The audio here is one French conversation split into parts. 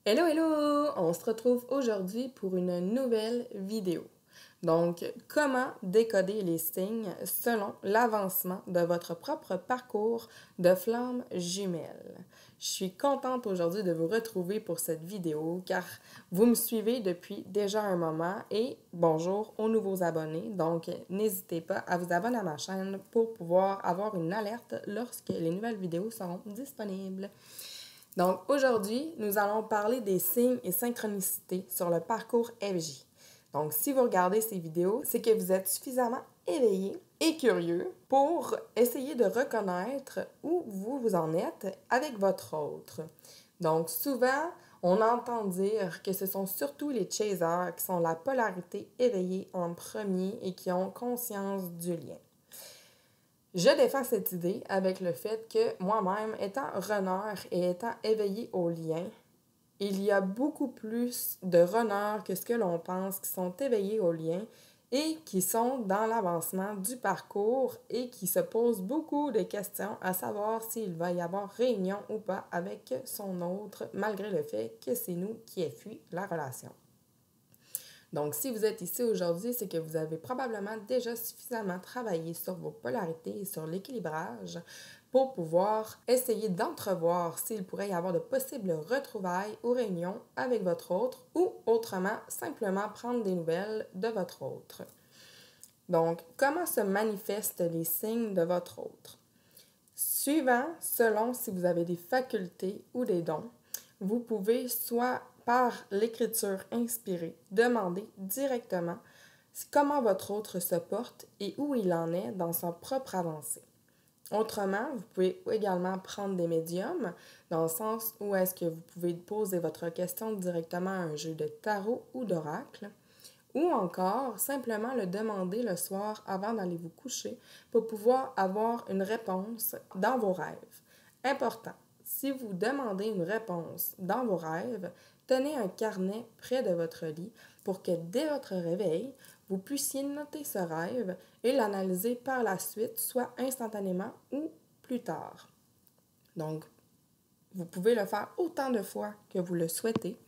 Hello, hello! On se retrouve aujourd'hui pour une nouvelle vidéo. Donc, comment décoder les signes selon l'avancement de votre propre parcours de flamme jumelle. Je suis contente aujourd'hui de vous retrouver pour cette vidéo car vous me suivez depuis déjà un moment et bonjour aux nouveaux abonnés. Donc, n'hésitez pas à vous abonner à ma chaîne pour pouvoir avoir une alerte lorsque les nouvelles vidéos seront disponibles. Donc aujourd'hui, nous allons parler des signes et synchronicités sur le parcours FJ. Donc si vous regardez ces vidéos, c'est que vous êtes suffisamment éveillé et curieux pour essayer de reconnaître où vous en êtes avec votre autre. Donc souvent, on entend dire que ce sont surtout les chasers qui sont la polarité éveillée en premier et qui ont conscience du lien. Je défends cette idée avec le fait que moi-même, étant runner et étant éveillée au lien, il y a beaucoup plus de runners que ce que l'on pense qui sont éveillés au lien et qui sont dans l'avancement du parcours et qui se posent beaucoup de questions à savoir s'il va y avoir réunion ou pas avec son autre, malgré le fait que c'est nous qui ayons fui la relation. Donc, si vous êtes ici aujourd'hui, c'est que vous avez probablement déjà suffisamment travaillé sur vos polarités et sur l'équilibrage pour pouvoir essayer d'entrevoir s'il pourrait y avoir de possibles retrouvailles ou réunions avec votre autre ou autrement, simplement prendre des nouvelles de votre autre. Donc, comment se manifestent les signes de votre autre? Suivant, selon si vous avez des facultés ou des dons, vous pouvez soit par l'écriture inspirée demander directement comment votre autre se porte et où il en est dans sa propre avancée. Autrement, vous pouvez également prendre des médiums dans le sens où est-ce que vous pouvez poser votre question directement à un jeu de tarot ou d'oracle ou encore simplement le demander le soir avant d'aller vous coucher pour pouvoir avoir une réponse dans vos rêves. Important, si vous demandez une réponse dans vos rêves, tenez un carnet près de votre lit pour que dès votre réveil, vous puissiez noter ce rêve et l'analyser par la suite, soit instantanément ou plus tard. Donc, vous pouvez le faire autant de fois que vous le souhaitez.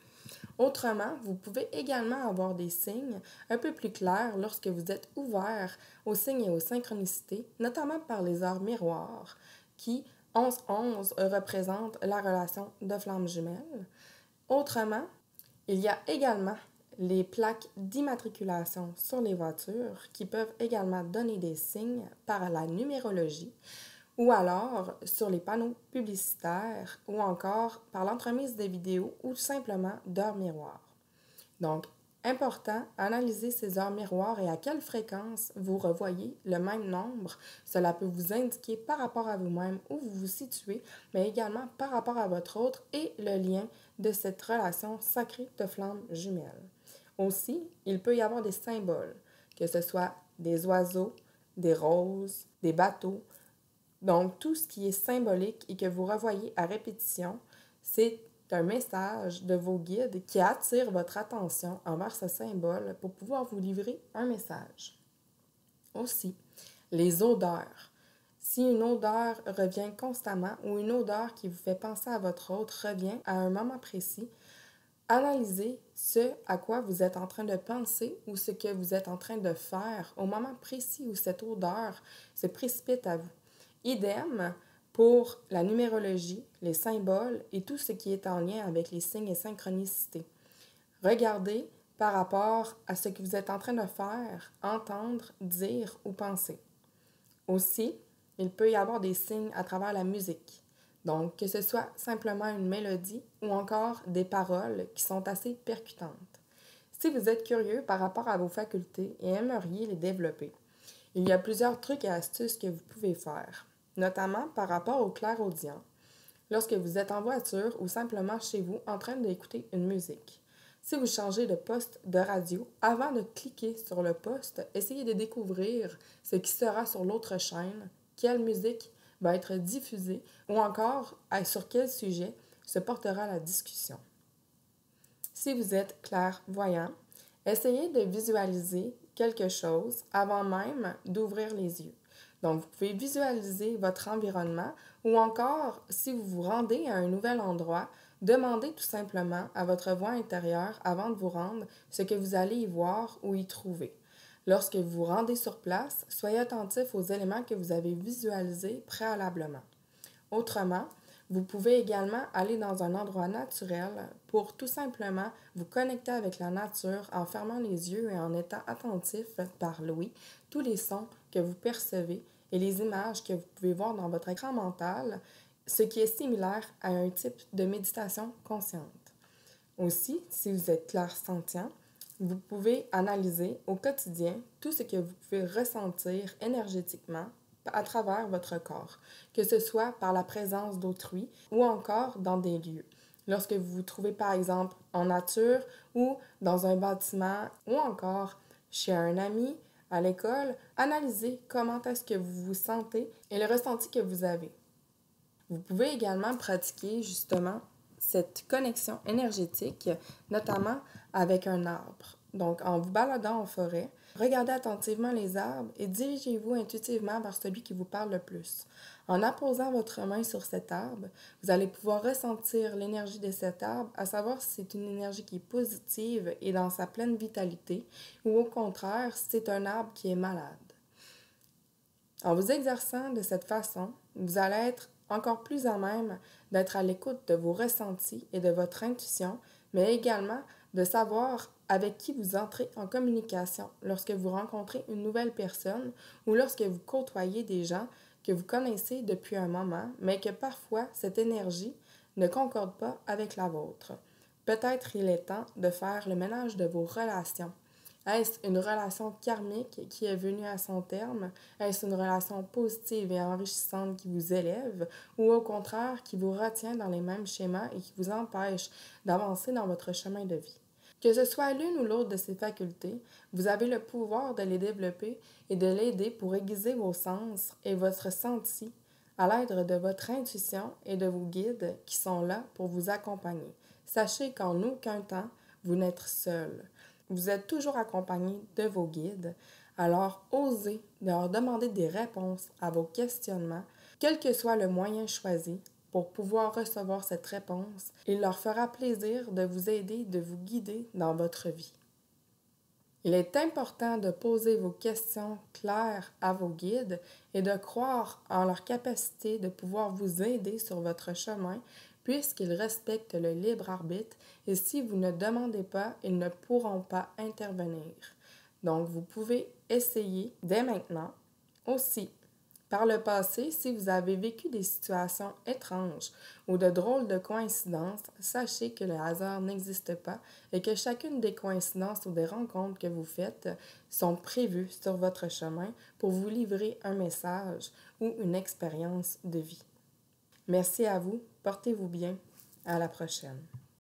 Autrement, vous pouvez également avoir des signes un peu plus clairs lorsque vous êtes ouvert aux signes et aux synchronicités, notamment par les heures miroirs, qui 11-11 représentent la relation de flamme jumelle. Autrement, il y a également les plaques d'immatriculation sur les voitures qui peuvent également donner des signes par la numérologie ou alors sur les panneaux publicitaires ou encore par l'entremise de vidéos ou simplement d'heures miroirs. Donc, important, analysez ces heures miroirs et à quelle fréquence vous revoyez le même nombre. Cela peut vous indiquer par rapport à vous-même où vous vous situez, mais également par rapport à votre autre et le lien de cette relation sacrée de flamme jumelle. Aussi, il peut y avoir des symboles, que ce soit des oiseaux, des roses, des bateaux. Donc, tout ce qui est symbolique et que vous revoyez à répétition, c'est un message de vos guides qui attire votre attention envers ce symbole pour pouvoir vous livrer un message. Aussi, les odeurs. Si une odeur revient constamment ou une odeur qui vous fait penser à votre autre revient à un moment précis, analysez ce à quoi vous êtes en train de penser ou ce que vous êtes en train de faire au moment précis où cette odeur se précipite à vous. Idem pour la numérologie, les symboles et tout ce qui est en lien avec les signes et synchronicités. Regardez par rapport à ce que vous êtes en train de faire, entendre, dire ou penser. Aussi, il peut y avoir des signes à travers la musique. Donc, que ce soit simplement une mélodie ou encore des paroles qui sont assez percutantes. Si vous êtes curieux par rapport à vos facultés et aimeriez les développer, il y a plusieurs trucs et astuces que vous pouvez faire, notamment par rapport au clairaudient, lorsque vous êtes en voiture ou simplement chez vous en train d'écouter une musique. Si vous changez de poste de radio, avant de cliquer sur le poste, essayez de découvrir ce qui sera sur l'autre chaîne, quelle musique va être diffusée ou encore sur quel sujet se portera la discussion. Si vous êtes clairvoyant, essayez de visualiser quelque chose avant même d'ouvrir les yeux. Donc, vous pouvez visualiser votre environnement ou encore, si vous vous rendez à un nouvel endroit, Demandez tout simplement à votre voix intérieure avant de vous rendre ce que vous allez y voir ou y trouver. Lorsque vous vous rendez sur place, soyez attentif aux éléments que vous avez visualisés préalablement. Autrement, vous pouvez également aller dans un endroit naturel pour tout simplement vous connecter avec la nature en fermant les yeux et en étant attentif par l'ouïe tous les sons que vous percevez et les images que vous pouvez voir dans votre écran mental, ce qui est similaire à un type de méditation consciente. Aussi, si vous êtes clairsentient, vous pouvez analyser au quotidien tout ce que vous pouvez ressentir énergétiquement à travers votre corps, que ce soit par la présence d'autrui ou encore dans des lieux. Lorsque vous vous trouvez par exemple en nature ou dans un bâtiment ou encore chez un ami, à l'école, analysez comment est-ce que vous vous sentez et le ressenti que vous avez. Vous pouvez également pratiquer justement cette connexion énergétique, notamment avec un arbre. Donc, en vous baladant en forêt, regardez attentivement les arbres et dirigez-vous intuitivement vers celui qui vous parle le plus. En apposant votre main sur cet arbre, vous allez pouvoir ressentir l'énergie de cet arbre, à savoir si c'est une énergie qui est positive et dans sa pleine vitalité, ou au contraire, si c'est un arbre qui est malade. En vous exerçant de cette façon, vous allez être encore plus à même d'être à l'écoute de vos ressentis et de votre intuition, mais également de savoir avec qui vous entrez en communication lorsque vous rencontrez une nouvelle personne ou lorsque vous côtoyez des gens que vous connaissez depuis un moment, mais que parfois cette énergie ne concorde pas avec la vôtre. Peut-être il est temps de faire le ménage de vos relations. Est-ce une relation karmique qui est venue à son terme? Est-ce une relation positive et enrichissante qui vous élève? Ou au contraire, qui vous retient dans les mêmes schémas et qui vous empêche d'avancer dans votre chemin de vie? Que ce soit l'une ou l'autre de ces facultés, vous avez le pouvoir de les développer et de l'aider pour aiguiser vos sens et votre senti à l'aide de votre intuition et de vos guides qui sont là pour vous accompagner. Sachez qu'en aucun temps, vous n'êtes seul. Vous êtes toujours accompagné de vos guides, alors osez leur demander des réponses à vos questionnements, quel que soit le moyen choisi, pour pouvoir recevoir cette réponse. Il leur fera plaisir de vous aider, de vous guider dans votre vie. Il est important de poser vos questions claires à vos guides et de croire en leur capacité de pouvoir vous aider sur votre chemin puisqu'ils respectent le libre arbitre et si vous ne demandez pas, ils ne pourront pas intervenir. Donc, vous pouvez essayer dès maintenant. Aussi, par le passé, si vous avez vécu des situations étranges ou de drôles de coïncidences, sachez que le hasard n'existe pas et que chacune des coïncidences ou des rencontres que vous faites sont prévues sur votre chemin pour vous livrer un message ou une expérience de vie. Merci à vous, portez-vous bien, à la prochaine.